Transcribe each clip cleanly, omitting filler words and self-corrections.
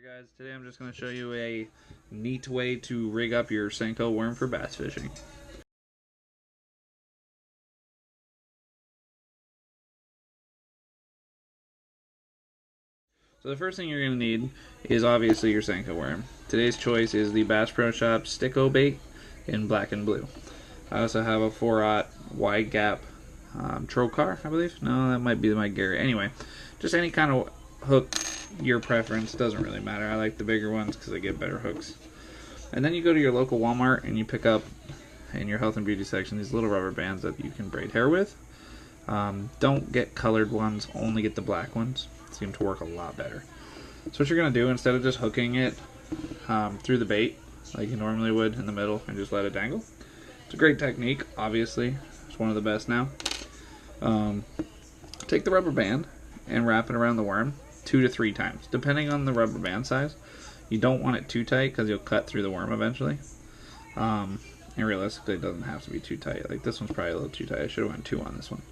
Guys, today I'm just going to show you a neat way to rig up your Senko worm for bass fishing. So the first thing you're going to need is obviously your Senko worm. Today's choice is the Bass Pro Shop Sticko bait in black and blue. I also have a 4/0 wide gap Trocar, I believe. No, that might be my Gary. Anyway, just any kind of hook, your preference, doesn't really matter. I like the bigger ones because they get better hooks. And then you go to your local Walmart and you pick up in your health and beauty section these little rubber bands that you can braid hair with. Don't get colored ones, only get the black ones. Seem to work a lot better. So what you're going to do, instead of just hooking it through the bait like you normally would in the middle and just let it dangle, it's a great technique, obviously. It's one of the best now. Take the rubber band and wrap it around the worm 2 to 3 times, depending on the rubber band size. You don't want it too tight because you'll cut through the worm eventually. And realistically, it doesn't have to be too tight. Like this one's probably a little too tight. I should have went 2 on this one.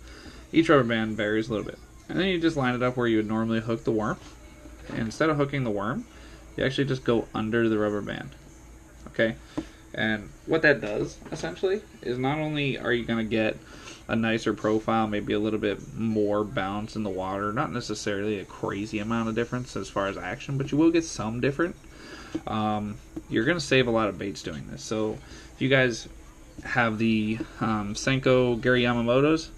Each rubber band varies a little bit. And then you just line it up where you would normally hook the worm. And instead of hooking the worm, you actually just go under the rubber band. Okay? And what that does, essentially, is not only are you going to get a nicer profile, maybe a little bit more bounce in the water, not necessarily a crazy amount of difference as far as action, but you will get some different. You're going to save a lot of baits doing this. So if you guys have the Senko Gary Yamamoto's,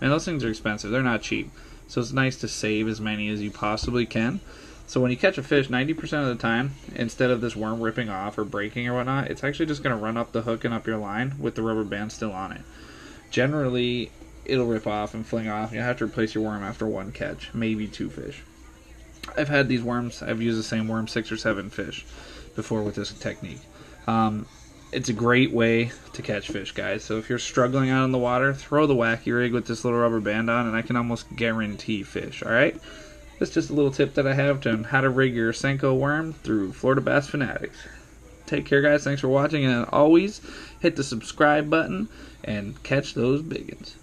man, those things are expensive. They're not cheap. So it's nice to save as many as you possibly can. So when you catch a fish, 90% of the time, instead of this worm ripping off or breaking or whatnot, it's actually just going to run up the hook and up your line with the rubber band still on it. Generally, it'll rip off and fling off. You'll have to replace your worm after 1 catch, maybe 2 fish. I've had these worms, I've used the same worm 6 or 7 fish before with this technique. It's a great way to catch fish, guys. So if you're struggling out in the water, throw the Wacky rig with this little rubber band on, and I can almost guarantee fish, alright? That's just a little tip that I have on how to rig your Senko worm through Florida Bass Fanatics. Take care, guys. Thanks for watching, and always hit the subscribe button and catch those biggins.